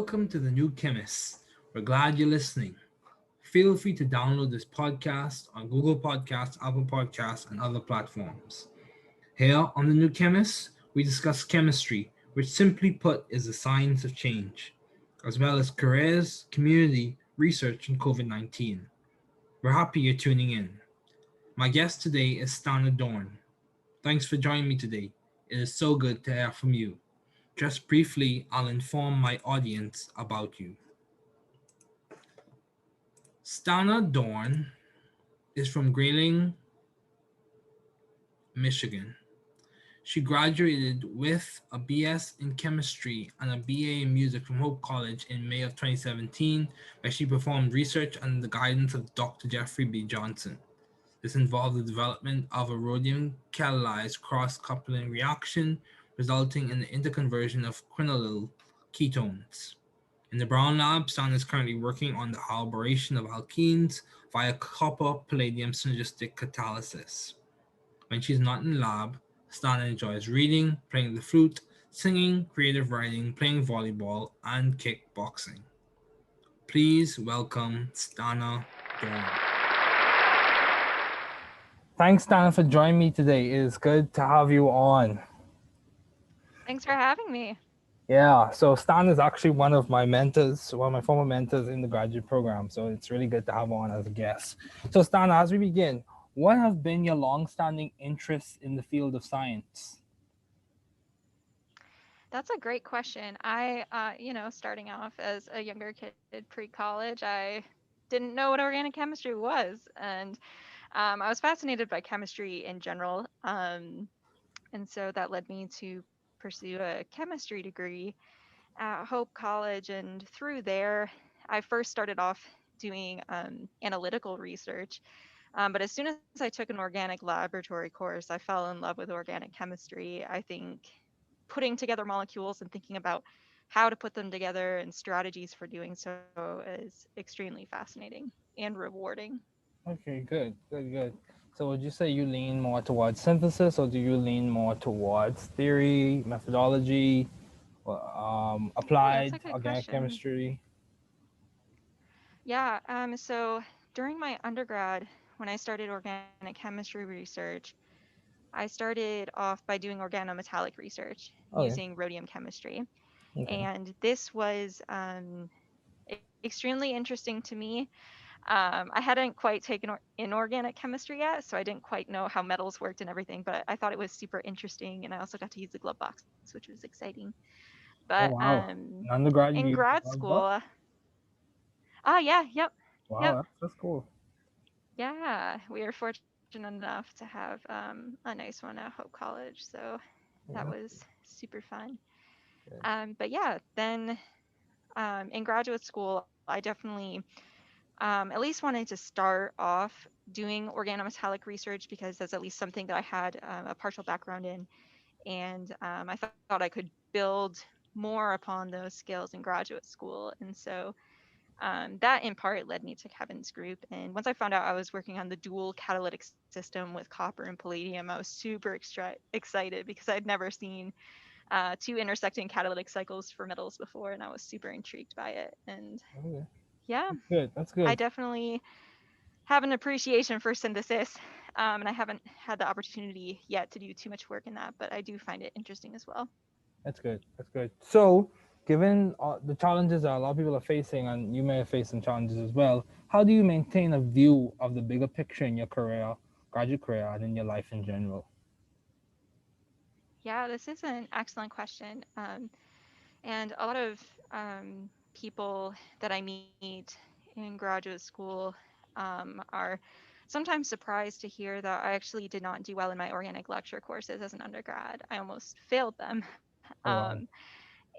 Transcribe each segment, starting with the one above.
welcome to the new Chemist. We're glad you're listening. Feel free to download this podcast on Google Podcasts, Apple Podcasts, and other platforms. Here on the new Chemist, we discuss chemistry, which simply put is the science of change, as well as careers, community, research, and COVID 19. We're happy you're tuning in. My guest today is Stanna Dorn. Thanks for joining me today. It is so good to hear from you. Just briefly, I'll inform my audience about you. Stanna Dorn is from Grayling, Michigan. She graduated with a BS in chemistry and a BA in music from Hope College in May of 2017, where she performed research under the guidance of Dr. Jeffrey B. Johnson. This involved the development of a rhodium catalyzed cross-coupling reaction, resulting in the interconversion of quinolyl ketones. In the Brown Lab, Stan is currently working on the elaboration of alkenes via copper-palladium synergistic catalysis. When she's not in the lab, Stan enjoys reading, playing the flute, singing, creative writing, playing volleyball, and kickboxing. Please welcome Stanna Dorn. Thanks, Stan, for joining me today. It is good to have you on. Thanks for having me. Yeah, so Stan is actually one of my mentors, one of my former mentors in the graduate program. So it's really good to have on as a guest. So Stan, as we begin, what have been your long-standing interests in the field of science? That's a great question. Starting off as a younger kid pre-college, I didn't know what organic chemistry was, and I was fascinated by chemistry in general, and so that led me to pursue a chemistry degree at Hope College, and through there, I first started off doing analytical research. But as soon as I took an organic laboratory course, I fell in love with organic chemistry. I think putting together molecules and thinking about how to put them together and strategies for doing so is extremely fascinating and rewarding. Okay, good. So would you say you lean more towards synthesis or do you lean more towards theory, methodology, or Ooh, that's applied a good organic question. chemistry? Yeah, so during my undergrad, when I started organic chemistry research, I started off by doing organometallic research Okay, using rhodium chemistry. okay. And this was extremely interesting to me. I hadn't quite taken inorganic chemistry yet, so I didn't quite know how metals worked and everything, but I thought it was super interesting. And I also got to use the glove box, which was exciting. But Oh wow. In undergrad in you used the grad glove box? school, oh, yeah, yep. Wow, that's cool. Yeah, we were fortunate enough to have a nice one at Hope College. So that Yeah, was super fun. good. But yeah, then in graduate school, I definitely at least wanted to start off doing organometallic research because that's at least something that I had a partial background in. And I thought I could build more upon those skills in graduate school. And so that in part led me to Kevin's group. And once I found out I was working on the dual catalytic system with copper and palladium, I was super excited because I'd never seen two intersecting catalytic cycles for metals before, and I was super intrigued by it. And Okay. yeah, That's good. That's I good. definitely have an appreciation for synthesis, and I haven't had the opportunity yet to do too much work in that, but I do find it interesting as well. That's good. That's good. So, given the challenges that a lot of people are facing, and you may have faced some challenges as well, how do you maintain a view of the bigger picture in your career, graduate career, and in your life in general? Yeah, this is an excellent question. And a lot of people that I meet in graduate school are sometimes surprised to hear that I actually did not do well in my organic lecture courses as an undergrad. I almost failed them. Oh Um,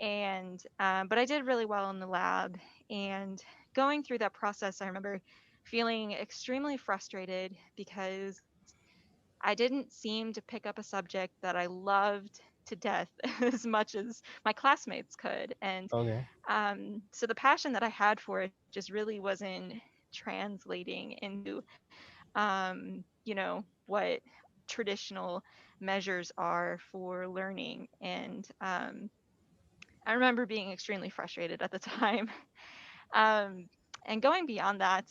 wow. but I did really well in the lab. And going through that process, I remember feeling extremely frustrated because I didn't seem to pick up a subject that I loved to death as much as my classmates could. And Okay. so the passion that I had for it just really wasn't translating into, what traditional measures are for learning. And I remember being extremely frustrated at the time. Um, and going beyond that,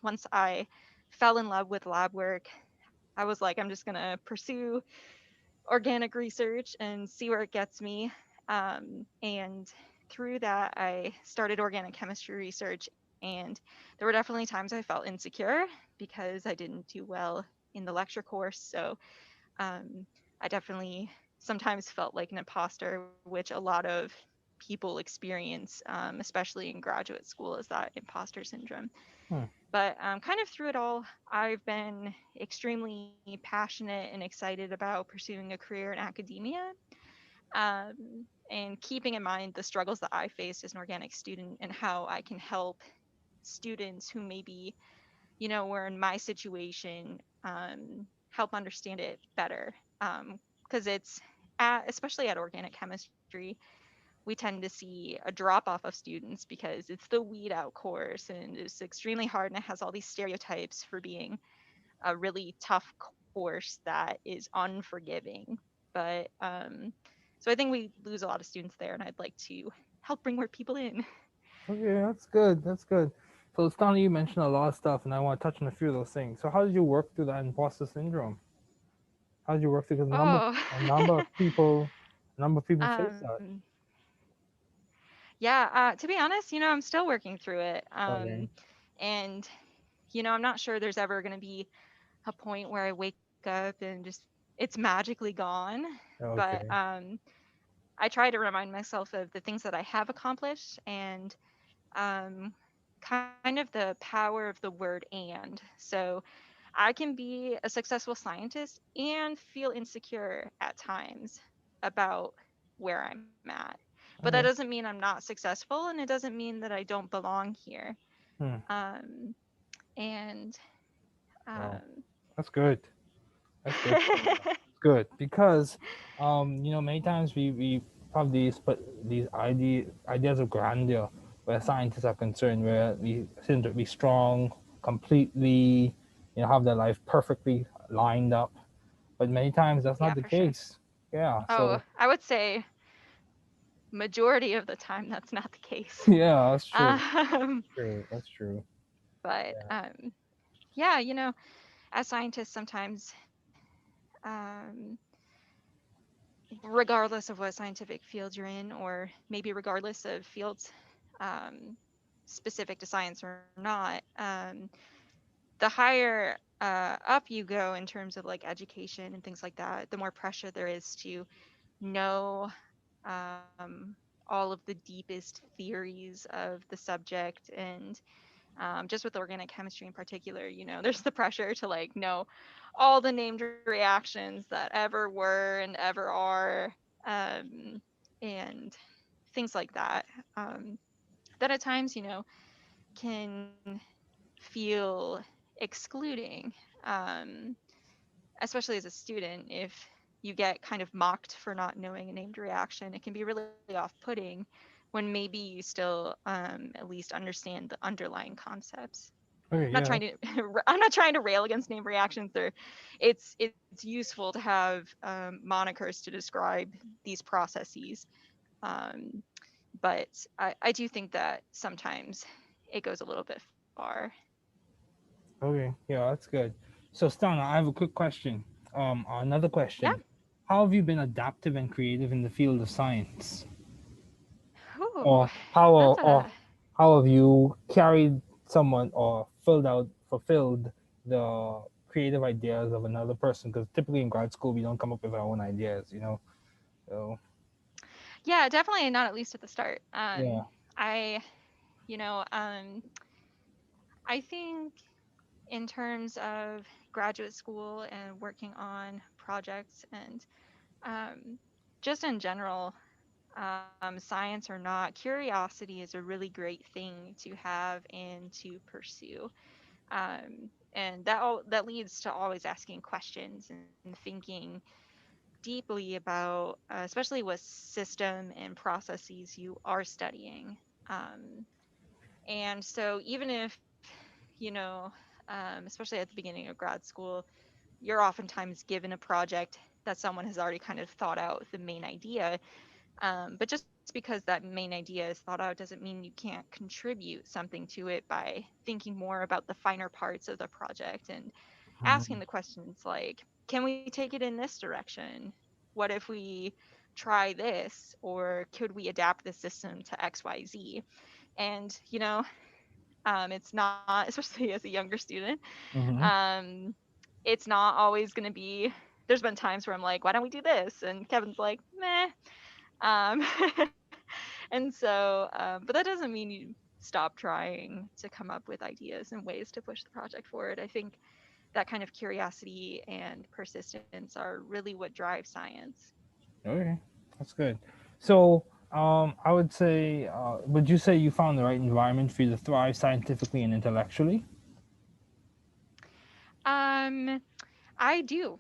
once I fell in love with lab work, I was like, I'm just going to pursue organic research and see where it gets me. And through that, I started organic chemistry research. And there were definitely times I felt insecure because I didn't do well in the lecture course. So um, I definitely sometimes felt like an imposter, which a lot of people experience, especially in graduate school, is that imposter syndrome. Hmm. But kind of through it all, I've been extremely passionate and excited about pursuing a career in academia, and keeping in mind the struggles that I faced as an organic student and how I can help students who maybe, were in my situation, help understand it better. Because especially at organic chemistry, we tend to see a drop off of students because it's the weed out course and it's extremely hard and it has all these stereotypes for being a really tough course that is unforgiving. But so I think we lose a lot of students there, and I'd like to help bring more people in. Okay, that's good. That's good. So, Stanley, you mentioned a lot of stuff, and I want to touch on a few of those things. So, how did you work through that imposter syndrome? How did you work through? Because Oh, a number of people face that. um, yeah. To be honest, I'm still working through it. Okay. And I'm not sure there's ever going to be a point where I wake up and just it's magically gone. But Okay. I try to remind myself of the things that I have accomplished and um, kind of the power of the word and. So I can be a successful scientist and feel insecure at times about where I'm at. But that Okay. doesn't mean I'm not successful, and it doesn't mean that I don't belong here. Hmm. Um, and Wow. um, That's good. That's good. It's good because, many times we have these ideas of grandeur where scientists are concerned, where we seem to be strong, completely, have their life perfectly lined up. But many times that's not yeah, the for sure. case. Yeah. Oh, So I would say majority of the time that's not the case. yeah, that's true. Um, True. That's true. but Yeah. yeah, as scientists, sometimes, um, regardless of what scientific field you're in, or maybe regardless of fields um, specific to science or not, the higher up you go in terms of like education and things like that, the more pressure there is to know um, all of the deepest theories of the subject. And just with organic chemistry in particular, there's the pressure to like know all the named reactions that ever were and ever are, um, and things like that. Um, that at times, can feel excluding, um, especially as a student. If you get kind of mocked for not knowing a named reaction, it can be really off putting when maybe you still at least understand the underlying concepts. Okay. I'm not Yeah. trying to I'm not trying to rail against name reactions. It's useful to have monikers to describe these processes, um, but I do think that sometimes it goes a little bit far. Okay. Yeah. That's good. So, Stana, I have a quick question. Another Yeah. question. How have you been adaptive and creative in the field of science? Ooh, or how that's or a how have you carried someone or fulfilled the creative ideas of another person? Because typically in grad school we don't come up with our own ideas. So yeah, definitely not at least at the start. yeah. I you know I think in terms of graduate school and working on projects and um, just in general, science or not, curiosity is a really great thing to have and to pursue. And that leads to always asking questions and thinking deeply about, especially what system and processes you are studying. Um, and so even if, especially at the beginning of grad school, you're oftentimes given a project that someone has already kind of thought out the main idea. But just because that main idea is thought out doesn't mean you can't contribute something to it by thinking more about the finer parts of the project and asking Mhm. the questions like, can we take it in this direction? What if we try this? Or could we adapt the system to XYZ? And, it's not, especially as a younger student, Mhm. um, it's not always going to be. There's been times where I'm like, why don't we do this? And Kevin's like, meh. Um, and so, but that doesn't mean you stop trying to come up with ideas and ways to push the project forward. I think that kind of curiosity and persistence are really what drives science. Okay, that's good. So, I would say, would you say you found the right environment for you to thrive scientifically and intellectually? Um, I do.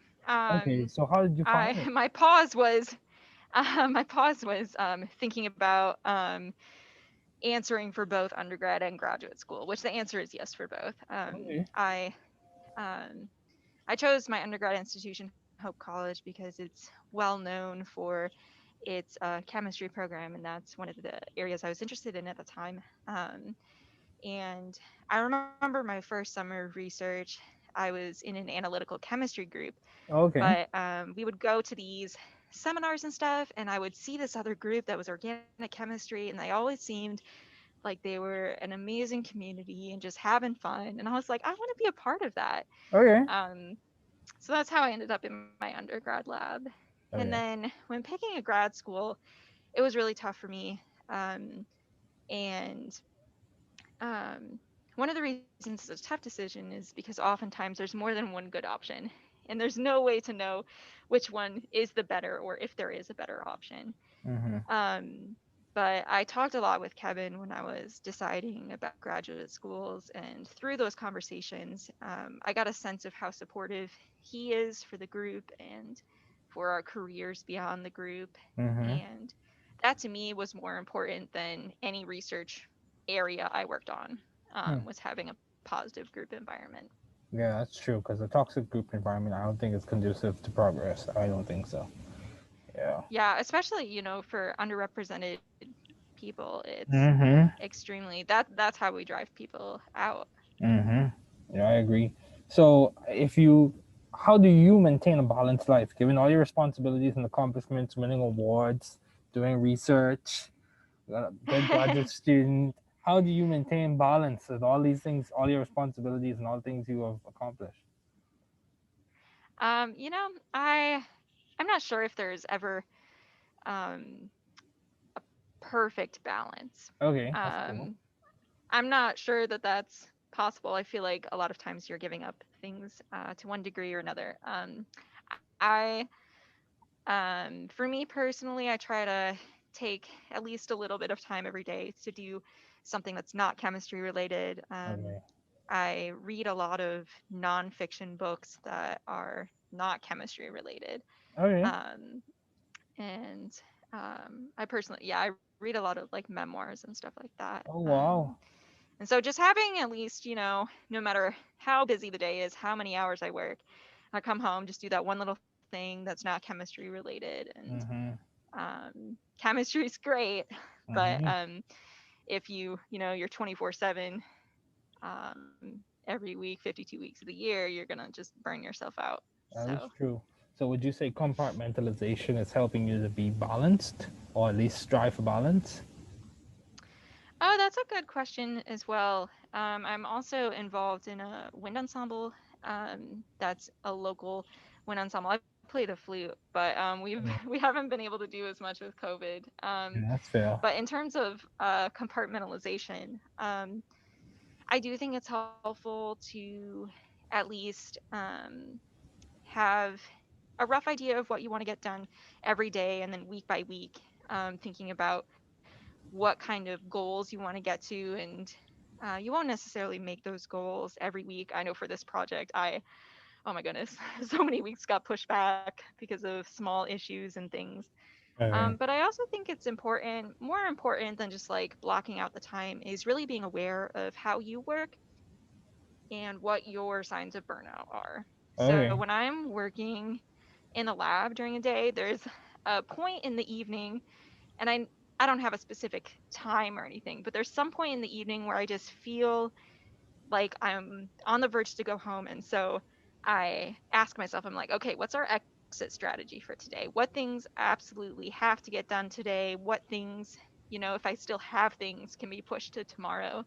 Okay, so how did you I find it? my pause was thinking about answering for both undergrad and graduate school, which the answer is yes for both. Okay. Um, I chose my undergrad institution, Hope College, because it's well known for its chemistry program, and that's one of the areas I was interested in at the time. Um, and I remember my first summer of research, I was in an analytical chemistry group, Okay. but we would go to these seminars and stuff, and I would see this other group that was organic chemistry, and they always seemed like they were an amazing community and just having fun. And I was like, I want to be a part of that. Okay. Um, so that's how I ended up in my undergrad lab. And Okay. then when picking a grad school, it was really tough for me. Um, and one of the reasons it's a tough decision is because oftentimes there's more than one good option, and there's no way to know which one is the better or if there is a better option. Mhm. Um, but I talked a lot with Kevin when I was deciding about graduate schools, and through those conversations, I got a sense of how supportive he is for the group and for our careers beyond the group. Mhm. And that to me was more important than any research area I worked on, Hmm. was having a positive group environment. Yeah, that's true. Because a toxic group environment, I don't think is conducive to progress. I don't think so. Yeah. Yeah, especially, for underrepresented people, it's Mhm. extremely that's how we drive people out. Mhm. Yeah, I agree. So, how do you maintain a balanced life, given all your responsibilities and accomplishments, winning awards, doing research, good graduate student? How do you maintain balance with all these things, all your responsibilities, and all the things you have accomplished? I'm not sure if there's ever um, perfect balance. Okay, that's cool. Um, I'm not sure that that's possible. I feel like a lot of times you're giving up things to one degree or another. I, for me personally, I try to take at least a little bit of time every day to do something that's not chemistry related. Okay. I read a lot of nonfiction books that are not chemistry related. Okay. Um, and I personally, yeah, I read a lot of like memoirs and stuff like that. Oh wow. And so just having at least, no matter how busy the day is, how many hours I work, I come home, just do that one little thing that's not chemistry related. And Mhm. chemistry is great, but Mhm. if you're 24/7 every week, 52 weeks of the year, you're gonna just burn yourself out. That is So, true. So, would you say compartmentalization is helping you to be balanced, or at least strive for balance? oh, that's a good question as well. I'm also involved in a wind ensemble. That's a local wind ensemble. I play the flute, but we haven't been able to do as much with COVID. Yeah, that's fair. But in terms of compartmentalization, I do think it's helpful to at least have a rough idea of what you want to get done every day, and then week by week, thinking about what kind of goals you want to get to. And you won't necessarily make those goals every week. I know for this project, oh my goodness, so many weeks got pushed back because of small issues and things. Okay. But I also think it's important, more important than just like blocking out the time, is really being aware of how you work and what your signs of burnout are. So when Okay. I'm working in the lab during a day, there's a point in the evening, and I I don't have a specific time or anything, but there's some point in the evening where I just feel like I'm on the verge to go home. And so I ask myself, I'm like, okay, what's our exit strategy for today? What things absolutely have to get done today? What things, if I still have things, can be pushed to tomorrow?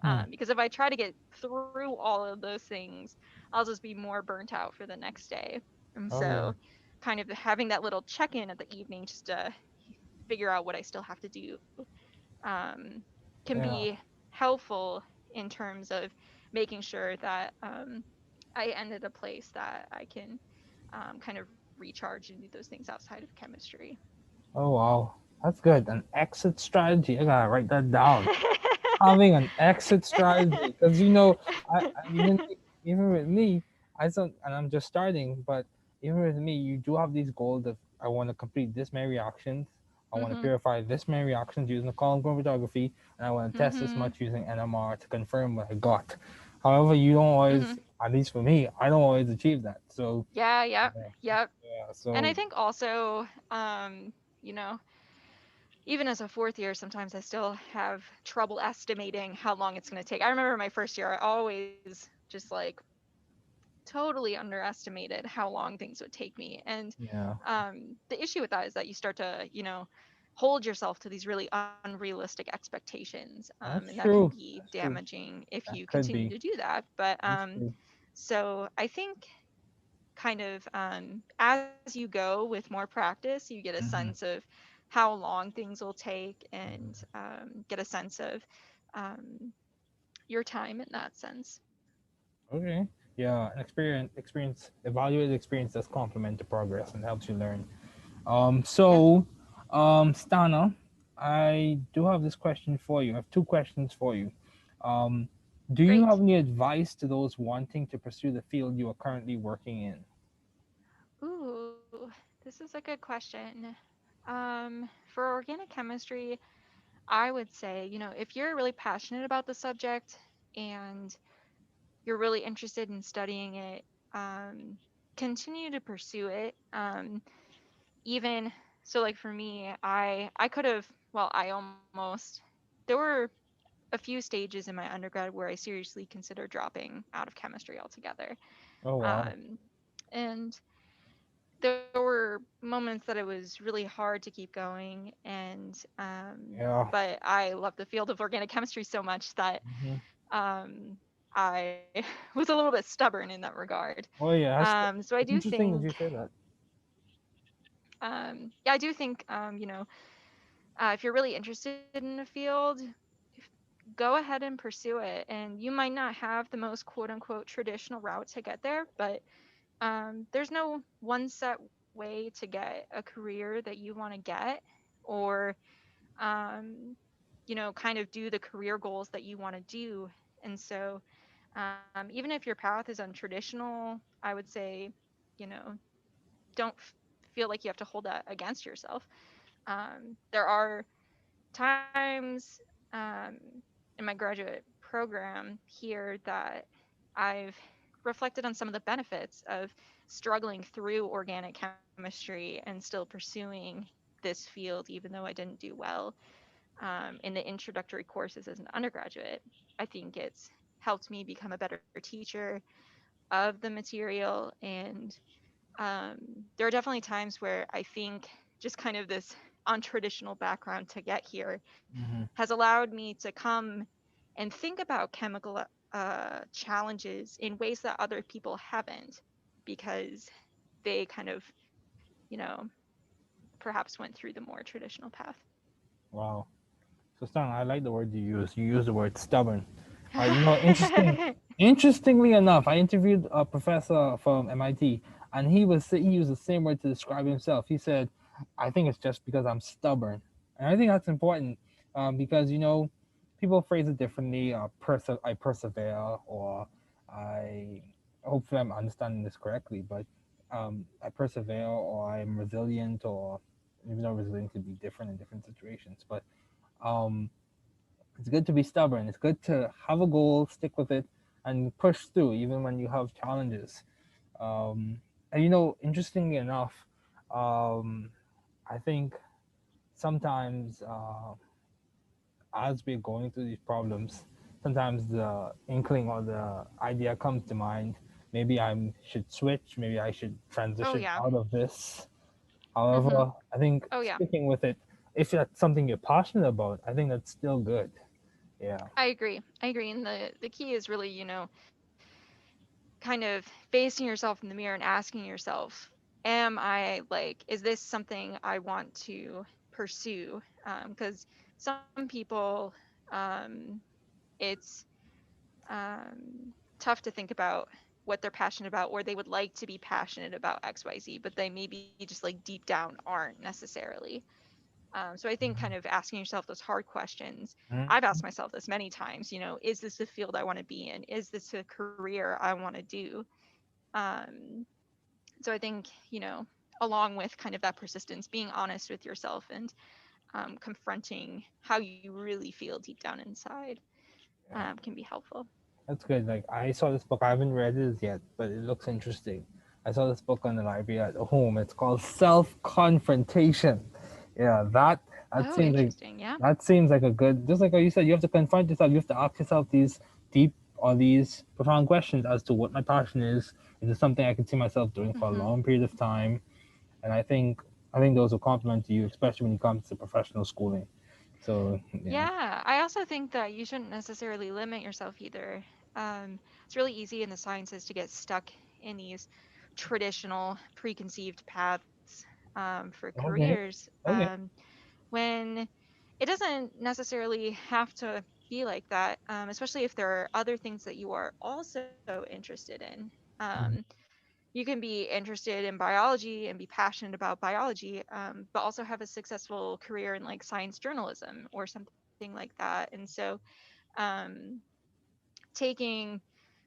Hmm. Because if I try to get through all of those things, I'll just be more burnt out for the next day. And Oh yeah. so, kind of having that little check in at the evening just to figure out what I still have to do um, can Yeah. be helpful in terms of making sure that I end at a place that I can kind of recharge and do those things outside of chemistry. Oh wow. That's good. An exit strategy. I gotta write that down. Having an exit strategy, because even with me, and I'm just starting, but even with me, you do have these goals of I want to complete this many reactions, I want to Mhm. purify this many reactions using the column chromatography, and I want to test this Mhm. much using NMR to confirm what I got. However, you don't always, Mhm. at least for me, I don't always achieve that. So Yeah. Yep. yeah, Yep. yeah. And I So think also, you know, even as a fourth year, sometimes I still have trouble estimating how long it's going to take. I remember my first year, I always just like totally underestimated how long things would take me. And yeah, the issue with that is that you start to, hold yourself to these really unrealistic expectations. And that's that can true. be That's true. damaging if That you could continue be. to do that. But That's true. so I think kind of as you go with more practice, you get a sense Hmm. of how long things will take and get a sense of um, your time in that sense. Okay. Yeah, an evaluated experience does complement the progress and helps you learn. Yeah, Stana, I do have this question for you. I have two questions for you. Um, do you great. have any advice to those wanting to pursue the field you are currently working in? Ooh, this is a good question. For organic chemistry, I would say, if you're really passionate about the subject and you're really interested in studying it, um, continue to pursue it. Even so, like for me, I could have, well, I almost, there were a few stages in my undergrad where I seriously considered dropping out of chemistry altogether. Oh wow. Um, and there were moments that it was really hard to keep going and Yeah. but I love the field of organic chemistry so much that Hmm. I was a little bit stubborn in that regard. Oh yeah. So I do That's interesting that think you say that. yeah, I do think if you're really interested in a field, go ahead and pursue it, and you might not have the most quote unquote traditional route to get there, but there's no one set way to get a career that you want to get or kind of do the career goals that you want to do. And so even if your path is untraditional, I would say, don't feel like you have to hold that against yourself. There are times in my graduate program here that I've reflected on some of the benefits of struggling through organic chemistry and still pursuing this field, even though I didn't do well in the introductory courses as an undergraduate. I think it's helped me become a better teacher of the material. And there are definitely times where I think just kind of this untraditional background to get here Hmm. has allowed me to come and think about chemical challenges in ways that other people haven't because they kind of, you know, perhaps went through the more traditional path. Wow. So, Stan, I like the word you use. You use the word stubborn. Interesting. Interestingly enough, I interviewed a professor from MIT, and he used the same word to describe himself. He said, "I think it's just because I'm stubborn," and I think that's important because people phrase it differently. I persevere, or I hopefully I'm understanding this correctly, but I persevere, or I'm resilient, or even though resilient could be different in different situations, but um, it's good to be stubborn. It's good to have a goal, stick with it, and push through even when you have challenges. And interestingly enough, I think sometimes as we're going through these problems, sometimes the inkling or the idea comes to mind. Maybe I should switch. Maybe I should Oh transition yeah. out of this. Mm-hmm. However, I think Oh yeah. sticking with it, if that's something you're passionate about, I think that's still good. Yeah. I agree. I agree. And the key is really, kind of facing yourself in the mirror and asking yourself, am I like, is this something I want to pursue? Because some people, um, it's tough to think about what they're passionate about, or they would like to be passionate about XYZ, but they maybe just like deep down aren't necessarily. So I think kind of asking yourself those hard questions. I've asked myself this many times, is this the field I want to be in? Is this a career I want to do? Um, so I think, along with kind of that persistence, being honest with yourself and confronting how you really feel deep down inside Yeah. can be helpful. That's good. Like I saw this book. I haven't read it yet, but it looks interesting. I saw this book on the library at home. It's called Self Confrontation. Yeah, that Oh, seems like interesting. Yeah. a good. Just like how you said, you have to confront yourself. You have to ask yourself these deep or these profound questions as to what my passion is. Is it something I can see myself doing for a Hmm. long period of time? And I think those will complement you, especially when it comes to professional schooling. So yeah. Yeah, I also think that you shouldn't necessarily limit yourself either. It's really easy in the sciences to get stuck in these traditional preconceived paths for Okay. careers, Okay. when it doesn't necessarily have to be like that, especially if there are other things that you are also interested in. Um, Mhm. you can be interested in biology and be passionate about biology, but also have a successful career in like science journalism or something like that. And so, um, taking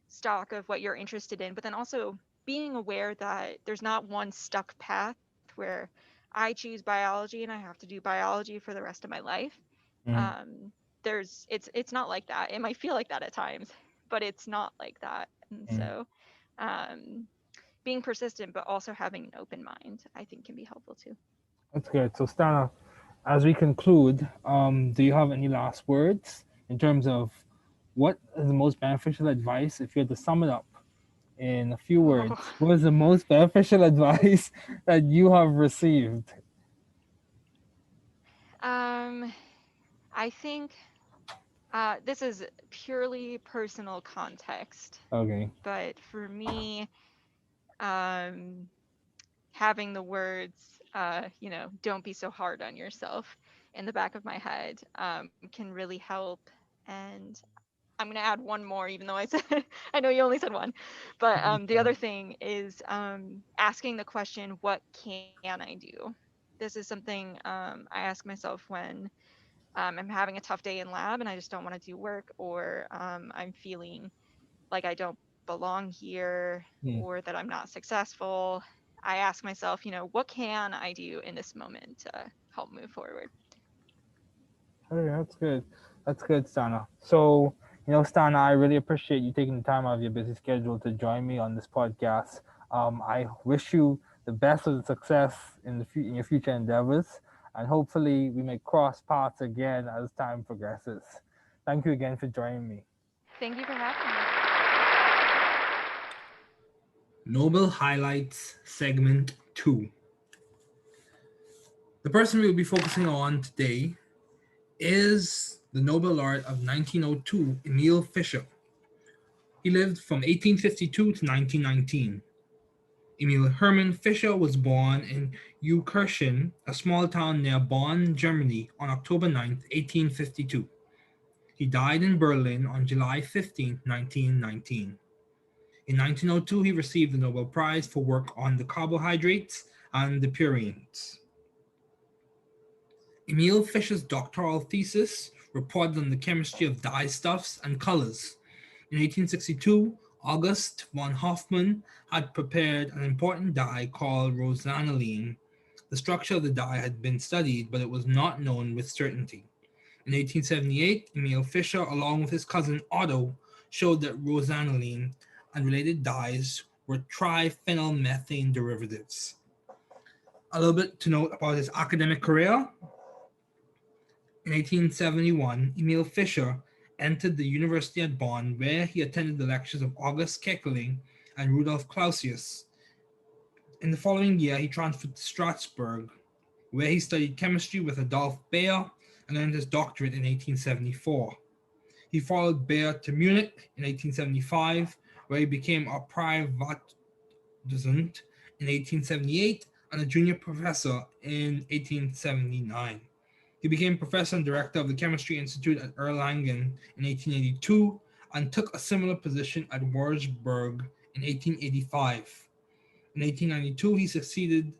stock of what you're interested in, but then also being aware that there's not one stuck path where I choose biology and I have to do biology for the rest of my life. Mhm. It's not like that. It might feel like that at times, but it's not like that. And Mhm. so, um, being persistent but also having an open mind, I think, can be helpful too. That's good. So, Stana, as we conclude, do you have any last words in terms of what is the most beneficial advice? If you had to sum it up in a few Oh, words, what is the most beneficial advice that you have received? um, I think this is purely personal context, Okay. but for me, um, having the words, don't be so hard on yourself in the back of my head can really help. And I'm going to add one more, even though I said, I know you only said one. But the other thing is asking the question, what can I do? This is something I ask myself when I'm having a tough day in lab and I just don't want to do work, or I'm feeling like I don't belong here Hmm. or that I'm not successful. I ask myself, what can I do in this moment to help move forward? Okay, that's good. That's good, Stana. So, Stana, I really appreciate you taking the time out of your busy schedule to join me on this podcast. I wish you the best of the success in in your future endeavors, and hopefully we may cross paths again as time progresses. Thank you again for joining me. Thank you for having me. Nobel Highlights Segment 2. The person we will be focusing on today is the Nobel laureate of 1902, Emil Fischer. He lived from 1852 to 1919. Emil Hermann Fischer was born in Eukirchen, a small town near Bonn, Germany, on October 9, 1852. He died in Berlin on July 15, 1919. In 1902, he received the Nobel Prize for work on the carbohydrates and the purines. Emil Fischer's doctoral thesis reported on the chemistry of dyestuffs and colors. In 1862, August von Hofmann had prepared an important dye called rosaniline. The structure of the dye had been studied, but it was not known with certainty. In 1878, Emil Fischer, along with his cousin Otto, showed that rosaniline and related dyes were triphenylmethane derivatives. A little bit to note about his academic career. In 1871, Emil Fischer entered the university at Bonn, where he attended the lectures of August Keckerling and Rudolf Clausius. In the following year, he transferred to Strasbourg, where he studied chemistry with Adolf Bayer and earned his doctorate in 1874. He followed Bayer to Munich in 1875, where he became a Privatdozent in 1878 and a junior professor in 1879. He became professor and director of the Chemistry Institute at Erlangen in 1882 and took a similar position at Wurzburg in 1885. In 1892, he succeeded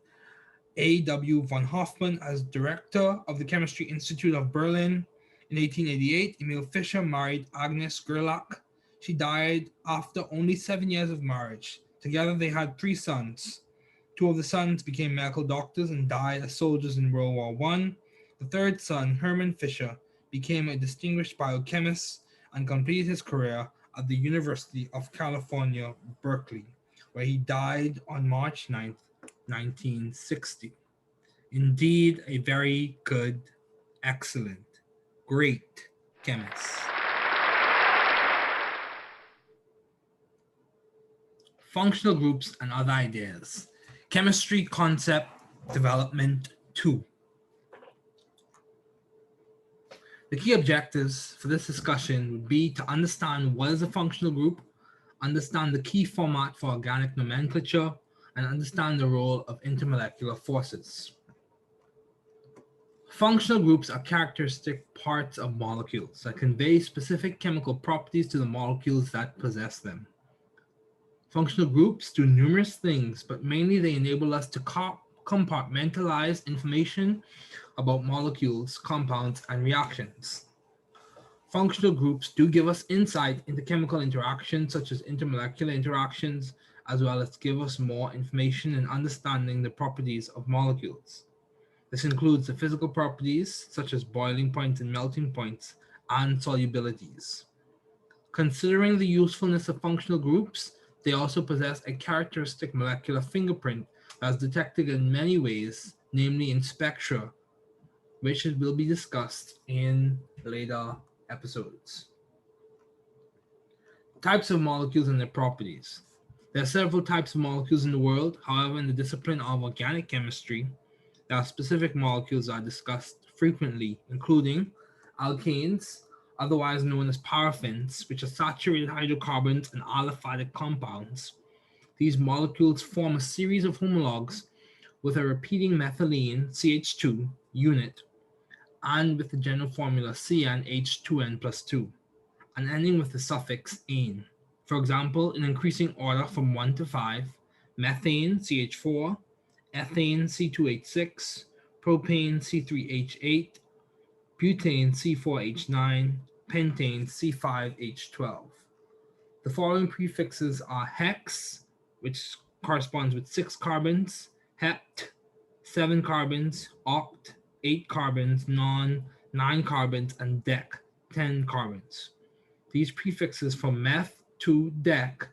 A.W. von Hofmann as director of the Chemistry Institute of Berlin. In 1888, Emil Fischer married Agnes Gerlach. She died after only 7 years of marriage. Together, they had 3 sons. 2 of the sons became medical doctors and died as soldiers in World War I. The third son, Hermann Fischer, became a distinguished biochemist and completed his career at the University of California, Berkeley, where he died on March 9th, 1960. Indeed, a very good, excellent, great chemist. Functional groups and other ideas. Chemistry concept development 2. The key objectives for this discussion would be to understand what is a functional group, understand the key format for organic nomenclature, and understand the role of intermolecular forces. Functional groups are characteristic parts of molecules that convey specific chemical properties to the molecules that possess them. Functional groups do numerous things, but mainly they enable us to compartmentalize information about molecules, compounds, and reactions. Functional groups do give us insight into chemical interactions, such as intermolecular interactions, as well as give us more information in understanding the properties of molecules. This includes the physical properties, such as boiling points and melting points, and solubilities. Considering the usefulness of functional groups, they also possess a characteristic molecular fingerprint that is detected in many ways, namely in spectra, which will be discussed in later episodes. Types of molecules and their properties. There are several types of molecules in the world. However, in the discipline of organic chemistry, there are specific molecules that are discussed frequently, including alkanes, otherwise known as paraffins, which are saturated hydrocarbons and aliphatic compounds. These molecules form a series of homologs with a repeating methylene, CH2, unit, and with the general formula CnH2n plus 2, and ending with the suffix -ane. For example, in increasing order from 1 to 5, methane, CH4, ethane, C2H6, propane, C3H8, butane, C4H9, pentane, C5H12. The following prefixes are hex, which corresponds with 6 carbons, hept, 7 carbons, oct, 8 carbons, non, 9 carbons, and dec, 10 carbons. These prefixes from meth to dec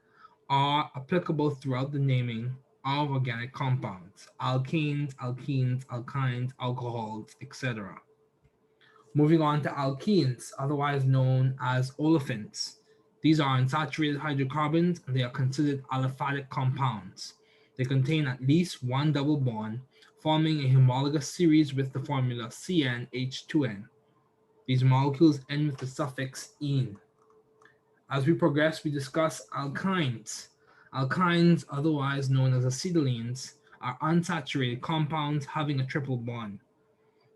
are applicable throughout the naming of organic compounds, alkanes, alkenes, alkynes, alcohols, etc. Moving on to alkenes, otherwise known as olefins. These are unsaturated hydrocarbons and they are considered aliphatic compounds. They contain at least one double bond, forming a homologous series with the formula CnH2n. These molecules end with the suffix -ene. As we progress, we discuss alkynes. Alkynes, otherwise known as acetylenes, are unsaturated compounds having a triple bond.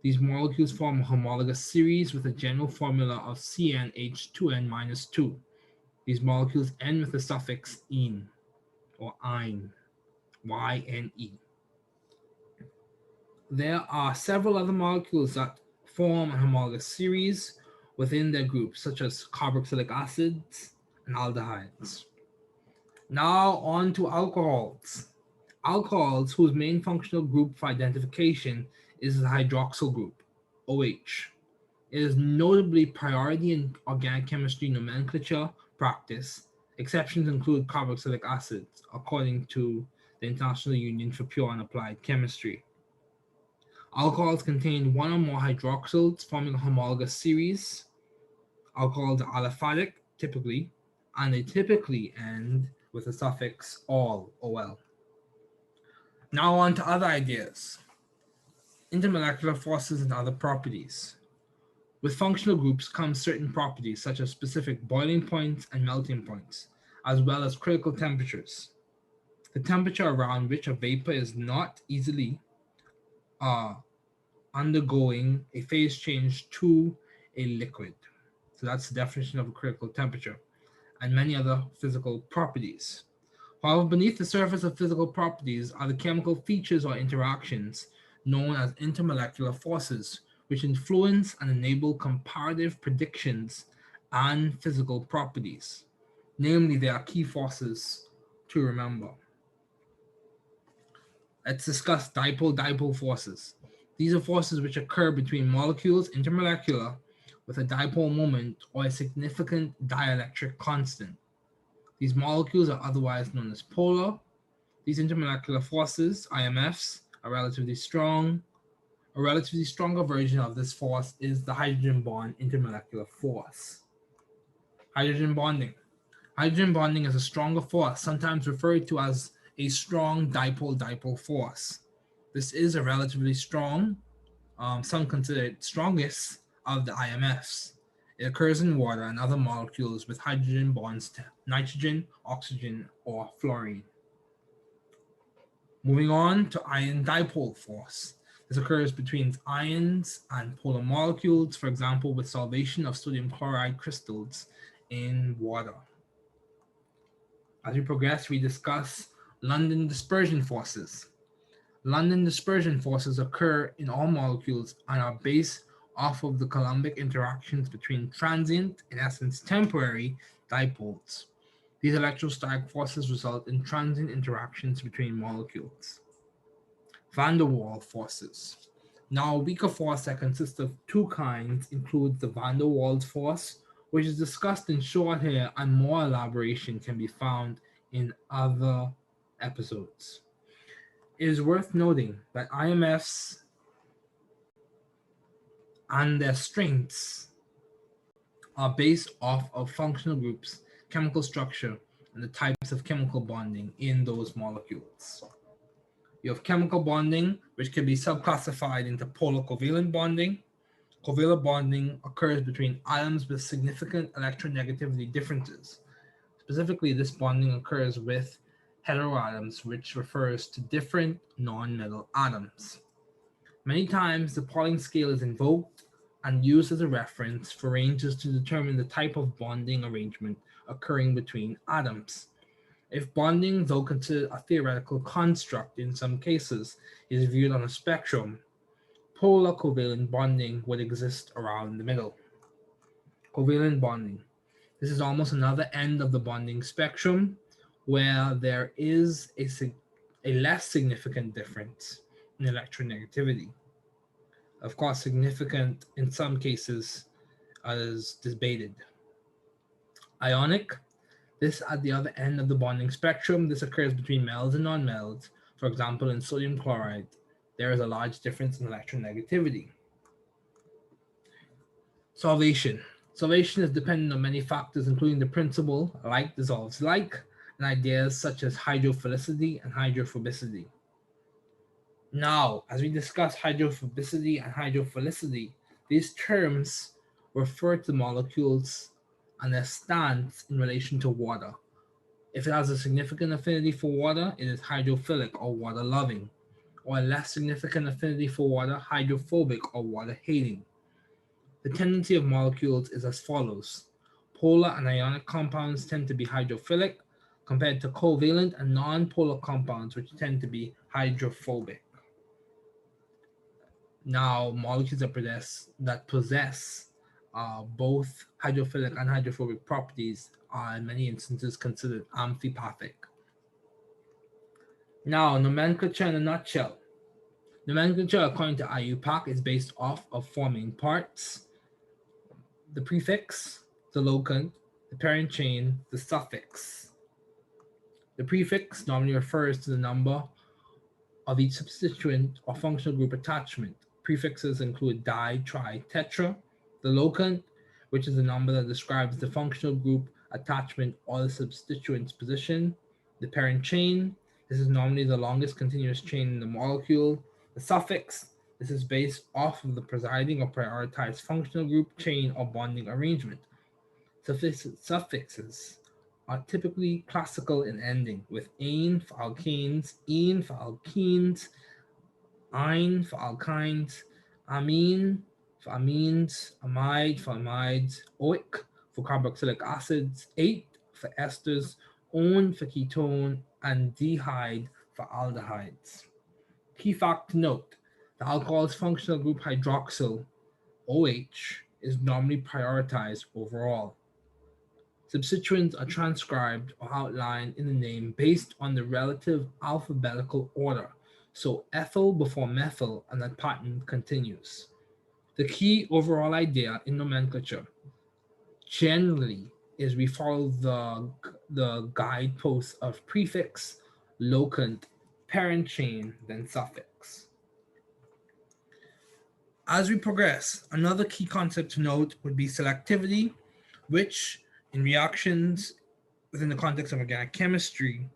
These molecules form a homologous series with a general formula of CnH2n-2. These molecules end with the suffix -ene or -ine, Y-N-E. There are several other molecules that form a homologous series within their groups, such as carboxylic acids and aldehydes. Now on to alcohols. Alcohols, whose main functional group for identification is the hydroxyl group, OH. It is notably priority in organic chemistry nomenclature practice. Exceptions include carboxylic acids, according to the International Union for Pure and Applied Chemistry. Alcohols contain one or more hydroxyls forming a homologous series. Alcohols are aliphatic, typically, and they typically end with the suffix "ol", ol. Now on to other ideas. Intermolecular forces and other properties. With functional groups come certain properties such as specific boiling points and melting points, as well as critical temperatures. The temperature around which a vapor is not easily undergoing a phase change to a liquid. So that's the definition of a critical temperature, and many other physical properties. However, beneath the surface of physical properties are the chemical features or interactions known as intermolecular forces, which influence and enable comparative predictions and physical properties. Namely, there are key forces to remember. Let's discuss dipole-dipole forces. These are forces which occur between molecules intermolecular with a dipole moment or a significant dielectric constant. These molecules are otherwise known as polar. These intermolecular forces, IMFs, are relatively strong. A relatively stronger version of this force is the hydrogen bond intermolecular force. Hydrogen bonding. Hydrogen bonding is a stronger force, sometimes referred to as a strong dipole-dipole force. This is a relatively strong, some consider it strongest of the IMFs. It occurs in water and other molecules with hydrogen bonds to nitrogen, oxygen, or fluorine. Moving on to ion dipole force. This occurs between ions and polar molecules, for example, with solvation of sodium chloride crystals in water. As we progress, we discuss London dispersion forces. London dispersion forces occur in all molecules and are based off of the Coulombic interactions between transient, in essence temporary, dipoles. These electrostatic forces result in transient interactions between molecules. Van der Waals forces. Now, a weaker force that consists of two kinds includes the van der Waals force, which is discussed in short here, and more elaboration can be found in other episodes. It is worth noting that IMFs and their strengths are based off of functional groups, chemical structure, and the types of chemical bonding in those molecules. You have chemical bonding, which can be subclassified into polar covalent bonding. Covalent bonding occurs between atoms with significant electronegativity differences. Specifically, this bonding occurs with heteroatoms, which refers to different non-metal atoms. Many times, the Pauling scale is invoked and used as a reference for ranges to determine the type of bonding arrangement occurring between atoms. If bonding, though considered a theoretical construct in some cases, is viewed on a spectrum, polar covalent bonding would exist around the middle. Covalent bonding. This is almost another end of the bonding spectrum where there is a less significant difference in electronegativity. Of course, significant in some cases is debated. Ionic. This at the other end of the bonding spectrum. This occurs between metals and non-metals. For example, in sodium chloride, there is a large difference in electronegativity. Solvation. Solvation is dependent on many factors, including the principle like dissolves like, and ideas such as hydrophilicity and hydrophobicity. Now, as we discuss hydrophobicity and hydrophilicity, these terms refer to molecules and their stance in relation to water. If it has a significant affinity for water, it is hydrophilic or water-loving, or a less significant affinity for water, hydrophobic or water-hating. The tendency of molecules is as follows. Polar and ionic compounds tend to be hydrophilic, compared to covalent and non-polar compounds, which tend to be hydrophobic. Now, molecules that possess both hydrophilic and hydrophobic properties are in many instances considered amphipathic. Now, nomenclature in a nutshell. Nomenclature, according to IUPAC, is based off of four main parts: the prefix, the locant, the parent chain, the suffix. The prefix normally refers to the number of each substituent or functional group attachment. Prefixes include di, tri, tetra. The locant, which is the number that describes the functional group attachment or the substituent's position. The parent chain, this is normally the longest continuous chain in the molecule. The suffix, this is based off of the presiding or prioritized functional group, chain, or bonding arrangement. Suffixes are typically classical in ending, with "-ane" for alkanes, "-ene" for alkenes, "-ine" for alkynes, "-amine" for amines, "-amide" for amides, "-oic" for carboxylic acids, "-ate" for esters, "-one" for ketone, and "-dehyde" for aldehydes. Key fact to note: the alcohol's functional group hydroxyl, OH, is normally prioritized overall. Substituents are transcribed or outlined in the name based on the relative alphabetical order, so ethyl before methyl, and that pattern continues. The key overall idea in nomenclature generally is we follow the guideposts of prefix, locant, parent chain, then suffix. As we progress, another key concept to note would be selectivity, which in reactions within the context of organic chemistry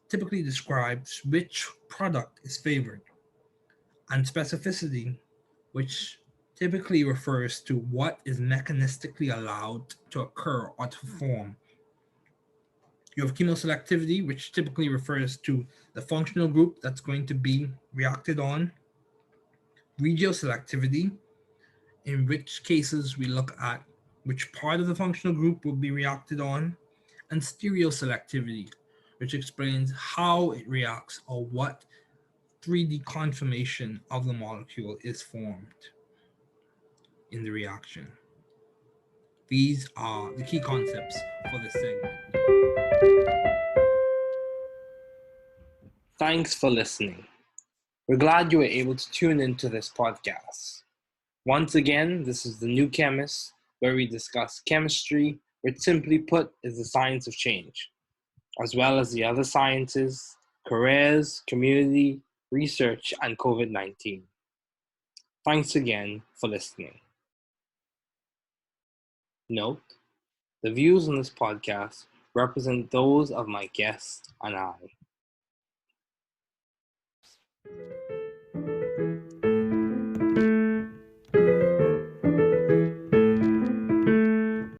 typically describes which product is favored, and specificity, which typically refers to what is mechanistically allowed to occur or to form. You have chemoselectivity, which typically refers to the functional group that's going to be reacted on. Regioselectivity, in which cases we look at which part of the functional group will be reacted on. And stereoselectivity, which explains how it reacts or what 3D conformation of the molecule is formed in the reaction. These are the key concepts for this segment. Thanks for listening. We're glad you were able to tune into this podcast. Once again, this is The New Chemist, where we discuss chemistry, which simply put is the science of change, as well as the other sciences, careers, community, research, and COVID-19. Thanks again for listening. Note, the views on this podcast represent those of my guests and I.